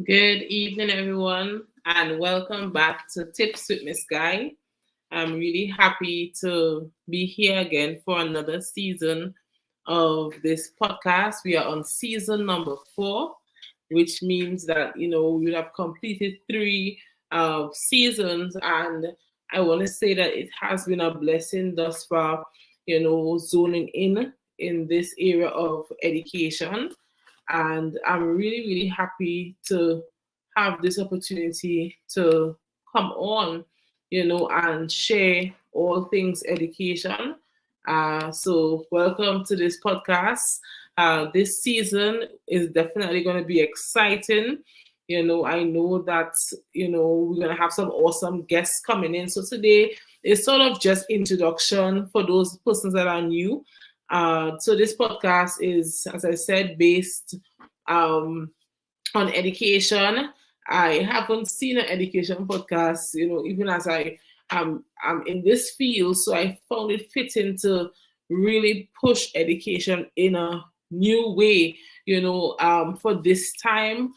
Good evening, everyone, and welcome back to Tips with Miss Guy. I'm really happy to be here again for another season of this podcast. We are on season number 4, which means that we have completed 3 seasons, and I want to say that it has been a blessing thus far. Zoning in this area of education, and I'm really, really happy to have this opportunity to come on, and share all things education. So, welcome to this podcast. This season is definitely going to be exciting. I know that, we're going to have some awesome guests coming in. So, today is sort of just introduction for those persons that are new. So this podcast is, as I said, based on education. I haven't seen an education podcast, even as I'm in this field, so I found it fitting to really push education in a new way, for this time.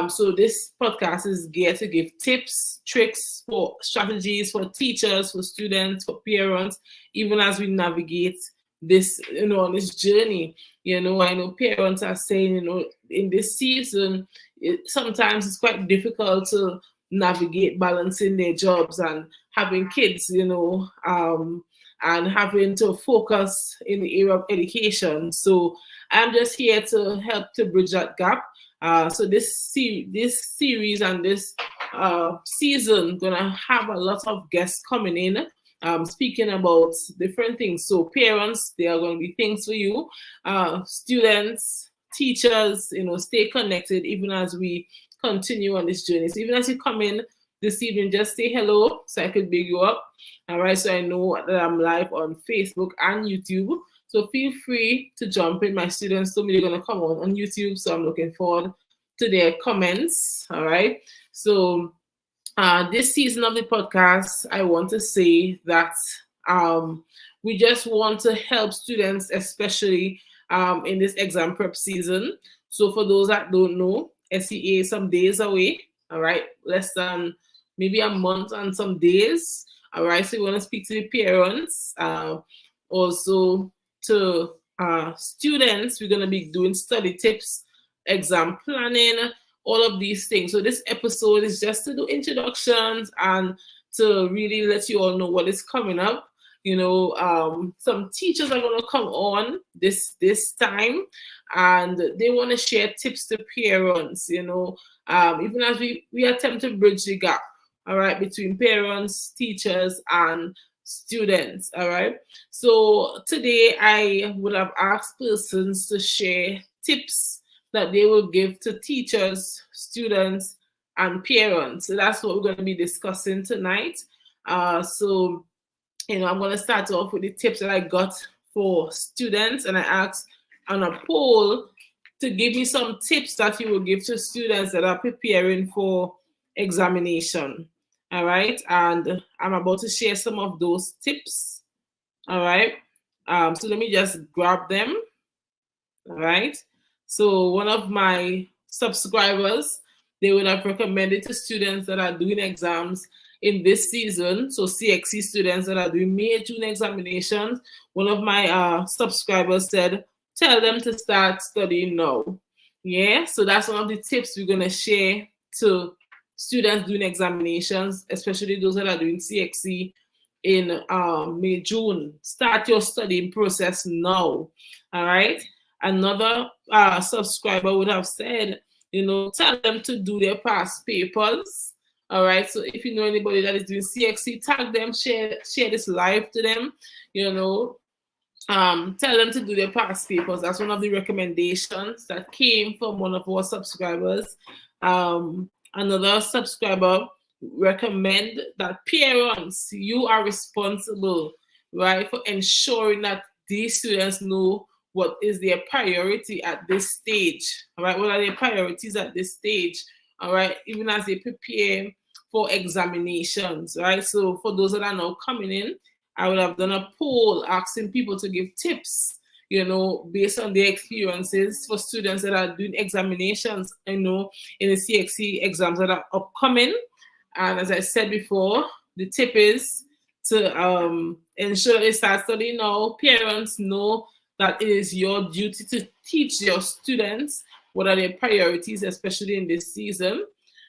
So this podcast is geared to give tips, tricks, for strategies for teachers, for students, for parents, even as we navigate this, on this journey. I know parents are saying, in this season, sometimes it's quite difficult to navigate balancing their jobs and having kids, and having to focus in the area of education. So I'm just here to help to bridge that gap. So this series and this season gonna have a lot of guests coming in, speaking about different things. So parents, there are going to be things for you. Students, teachers, stay connected even as we continue on this journey. So even as you come in this evening, just say hello so I could big you up. All right, so I know that I'm live on Facebook and YouTube. So feel free to jump in. My students told me they're going to come on YouTube, so I'm looking forward to their comments. All right, so this season of the podcast, I want to say that we just want to help students, especially in this exam prep season. So for those that don't know, SEA is some days away, all right, less than maybe a month and some days, all right. So we want to speak to the parents, also to students. We're going to be doing study tips, exam planning, all of these things. So this episode is just to do introductions and to really let you all know what is coming up. Some teachers are going to come on this time, and they want to share tips to parents. Even as we attempt to bridge the gap, all right, between parents, teachers, and students. All right. So today I would have asked persons to share tips that they will give to teachers, students, and parents. So that's what we're going to be discussing tonight. So I'm going to start off with the tips that I got for students, and I asked on a poll to give me some tips that you will give to students that are preparing for examination. All right, and I'm about to share some of those tips. All right, so let me just grab them. All right, so one of my subscribers, they would have recommended to students that are doing exams in this season, so CXC students that are doing May, June examinations. One of my subscribers said, tell them to start studying now. Yeah, so that's one of the tips we're going to share to students doing examinations, especially those that are doing CXC in May, June. Start your studying process now. All right. Another subscriber would have said, tell them to do their past papers. All right. So if you know anybody that is doing CXC, tag them, share this live to them. Tell them to do their past papers. That's one of the recommendations that came from one of our subscribers. Another subscriber recommend that parents, you are responsible, right, for ensuring that these students know what is their priority at this stage. All right, what are their priorities at this stage? All right, even as they prepare for examinations, right? So for those that are now coming in, I would have done a poll asking people to give tips, based on their experiences for students that are doing examinations, in the CXC exams that are upcoming. And as I said before, the tip is to ensure they start studying now. Parents know that it is your duty to teach your students what are their priorities, especially in this season.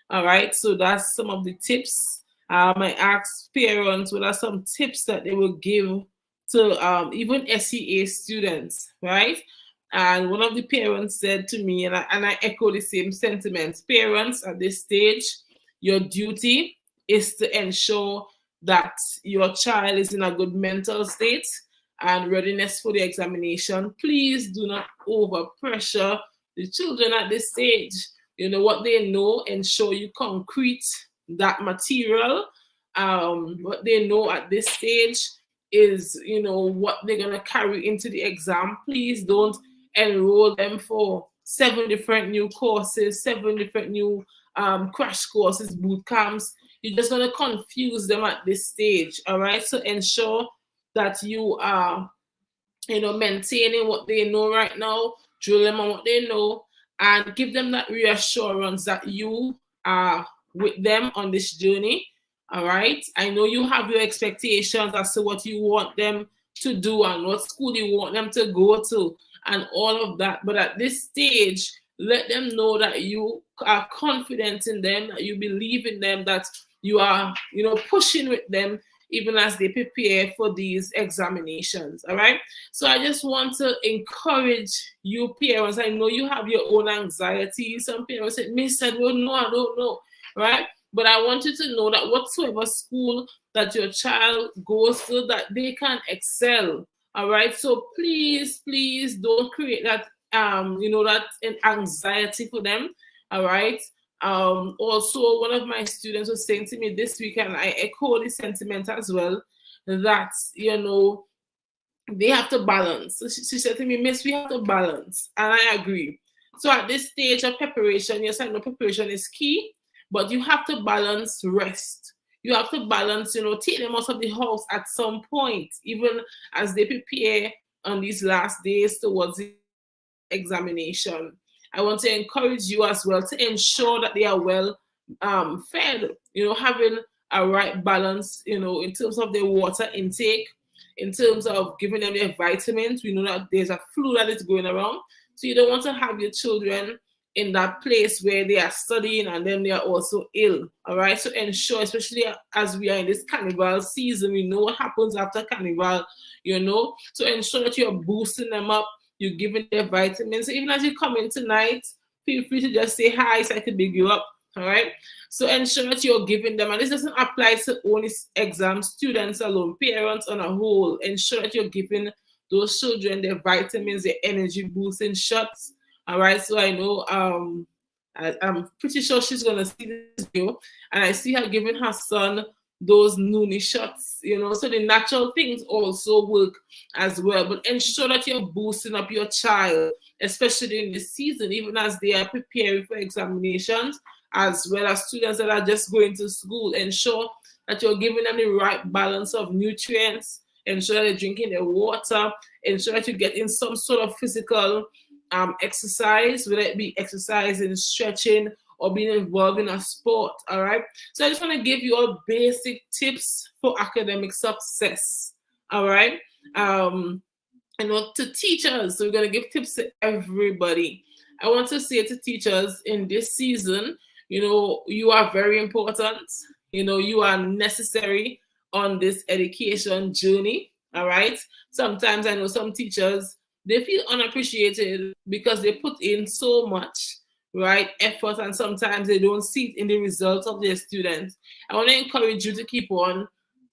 All right, so that's some of the tips. I asked parents what are some tips that they will give to even SEA students, right? And one of the parents said to me, and I echo the same sentiments, parents at this stage, your duty is to ensure that your child is in a good mental state and readiness for the examination. Please do not overpressure the children at this stage. What they know, ensure you concrete that material. What they know at this stage is, what they're going to carry into the exam. Please don't enroll them for 7 different new courses, 7 different new crash courses, boot camps. You're just going to confuse them at this stage. All right. So ensure that you are, maintaining what they know right now, drill them on what they know, and give them that reassurance that you are with them on this journey. All right. I know you have your expectations as to what you want them to do and what school you want them to go to and all of that. But at this stage, let them know that you are confident in them, that you believe in them, that you are, pushing with them even as they prepare for these examinations. All right. So I just want to encourage you parents. I know you have your own anxiety. Some parents say, Miss, I don't know, I don't know. Right. But I want you to know that whatsoever school that your child goes to, that they can excel. All right. So please, please don't create that, that anxiety for them. All right. Also, one of my students was saying to me this week, and I echo the sentiment as well, that, they have to balance. So she said to me, Miss, we have to balance. And I agree. So at this stage of preparation, yes, I know preparation is key, but you have to balance rest. You have to balance, take them out of the house at some point, even as they prepare on these last days towards the examination. I want to encourage you as well to ensure that they are well fed, having a right balance, in terms of their water intake, in terms of giving them their vitamins. We know that there's a flu that is going around. So you don't want to have your children in that place where they are studying and then they are also ill. All right. So ensure, especially as we are in this carnival season, we know what happens after carnival, So ensure that you're boosting them up, you're giving their vitamins. So even as you come in tonight, feel free to just say hi so I can big you up. All right. So ensure that you're giving them, and this doesn't apply to only exam students alone, parents on a whole. Ensure that you're giving those children their vitamins, their energy boosting shots. All right. So I know I'm pretty sure she's gonna see this video, and I see her giving her son those noonie shots, so the natural things also work as well. But ensure that you're boosting up your child, especially in this season, even as they are preparing for examinations, as well as students that are just going to school. Ensure that you're giving them the right balance of nutrients. Ensure that they're drinking their water. Ensure that you're getting some sort of physical exercise, whether it be exercising, stretching, or being involved in a sport. All right. So I just want to give you all basic tips for academic success. All right. To teachers, so we're going to give tips to everybody. I want to say to teachers in this season, you are very important. You are necessary on this education journey. All right. Sometimes I know some teachers, they feel unappreciated because they put in so much, right, effort, and sometimes they don't see it in the results of their students. I want to encourage you to keep on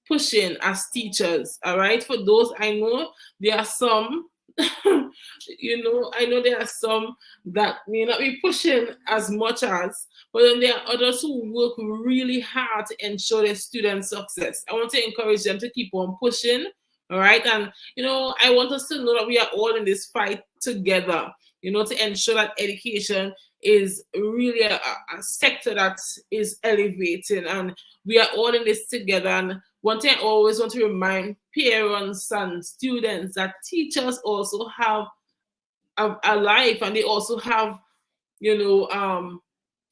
pushing as teachers. All right. For those, I know there are some, I know there are some that may not be pushing as much as, but then there are others who work really hard to ensure their students' success. I want to encourage them to keep on pushing. All right. And, I want us to know that we are all in this fight together. to ensure that education is really a sector that is elevating, and we are all in this together. And one thing I always want to remind parents and students that teachers also have a life, and they also have,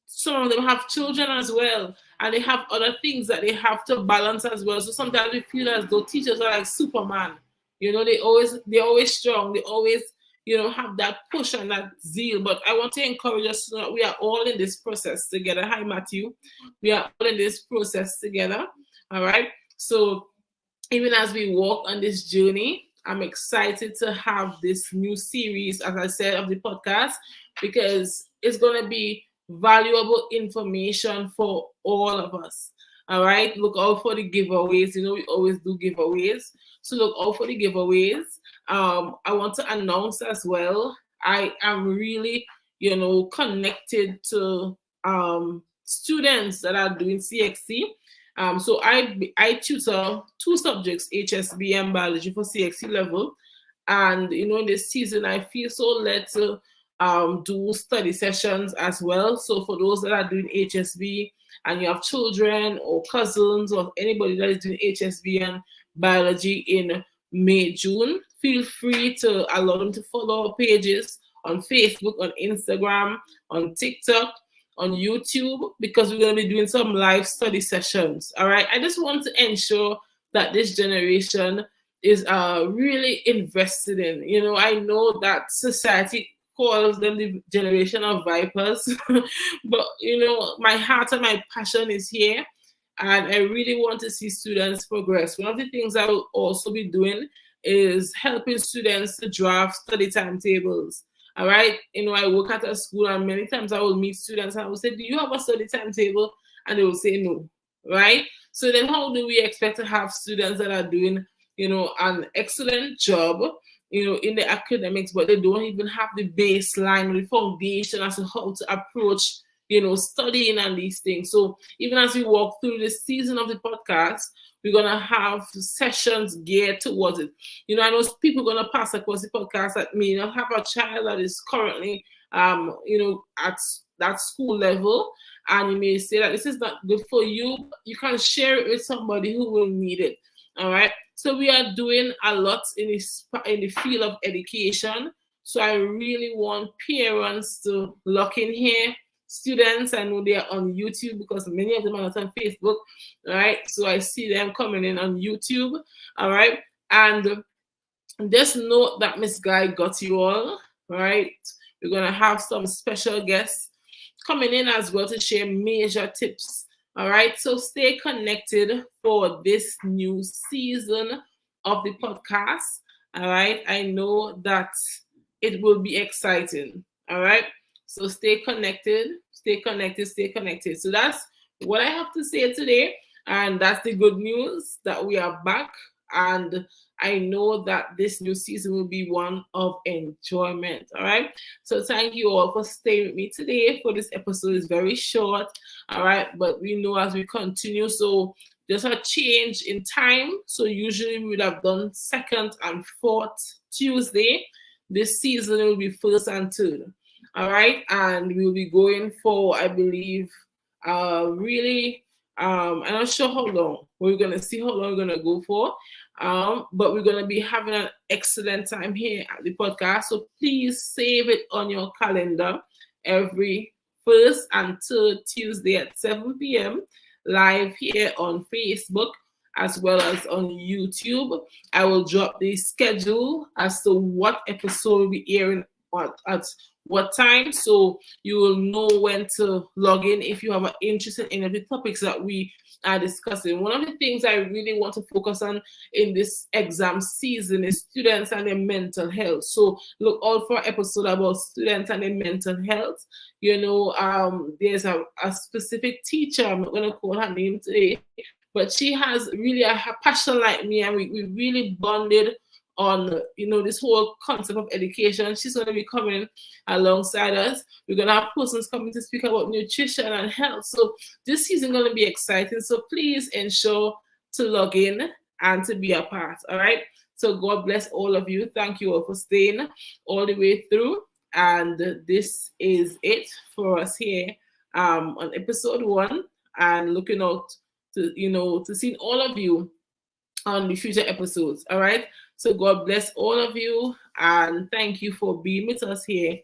some of them have children as well, and they have other things that they have to balance as well. So sometimes we feel as though teachers are like Superman. They're always strong. They always, have that push and that zeal. But I want to encourage us to know that we are all in this process together. Hi, Matthew. We are all in this process together. All right. So even as we walk on this journey, I'm excited to have this new series, as I said, of the podcast, because it's going to be valuable information for all of us. All right, look out for the giveaways. We always do giveaways, so look out for the giveaways. I want to announce as well, I am really, connected to students that are doing CXC. So I tutor 2 subjects, HSB and biology, for CXC level. And in this season, I feel so led to do study sessions as well. So for those that are doing HSB and you have children or cousins or anybody that is doing HSB and biology in May, June, feel free to allow them to follow our pages on Facebook, on Instagram, on TikTok, on YouTube, because we're going to be doing some live study sessions. All right. I just want to ensure that this generation is really invested in. I know that society calls them the generation of vipers, but my heart and my passion is here, and I really want to see students progress. One of the things I will also be doing is helping students to draft study timetables. All right. I work at a school, and many times I will meet students and I will say, do you have a study timetable? And they will say no. Right. So then how do we expect to have students that are doing, an excellent job, in the academics, but they don't even have the baseline, the foundation as to how to approach, studying and these things. So even as we walk through this season of the podcast, we're going to have sessions geared towards it. I know people are going to pass across the podcast that may not have a child that is currently, at that school level. And you may say that this is not good for you. You can share it with somebody who will need it. All right. So we are doing a lot in the field of education. So I really want parents to lock in here. Students, I know they are on YouTube because many of them are not on Facebook. All right. So I see them coming in on YouTube. All right. And just note that Miss Guy got you all. Right. We're going to have some special guests coming in as well to share major tips. All right. So stay connected for this new season of the podcast. All right. I know that it will be exciting. All right. So stay connected, stay connected, stay connected. So that's what I have to say today. And that's the good news that we are back. And I know that this new season will be one of enjoyment. All right. So thank you all for staying with me today. For this episode is very short. All right. But we know as we continue. So there's a change in time. So usually we would have done 2nd and 4th Tuesday. This season will be 1st and 3rd. All right, and we'll be going for, I believe, really, I'm not sure how long. We're going to see how long we're going to go for. But we're going to be having an excellent time here at the podcast. So please save it on your calendar every 1st and 3rd Tuesday at 7 p.m. live here on Facebook as well as on YouTube. I will drop the schedule as to what episode will be airing at what time, so you will know when to log in if you have an interest in any of the topics that we are discussing. One of the things I really want to focus on in this exam season is students and their mental health. So look out for an episode about students and their mental health. There's a specific teacher, I'm not going to call her name today, but she has really a passion like me, and we really bonded on this whole concept of education. She's going to be coming alongside us. We're going to have persons coming to speak about nutrition and health. So this season going to be exciting. So please ensure to log in and to be a part. All right. So God bless all of you. Thank you all for staying all the way through. And this is it for us here on episode 1, and looking out to, to see all of you on the future episodes. All right. So God bless all of you, and thank you for being with us here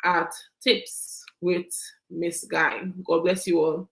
at Tips with Miss Guy. God bless you all.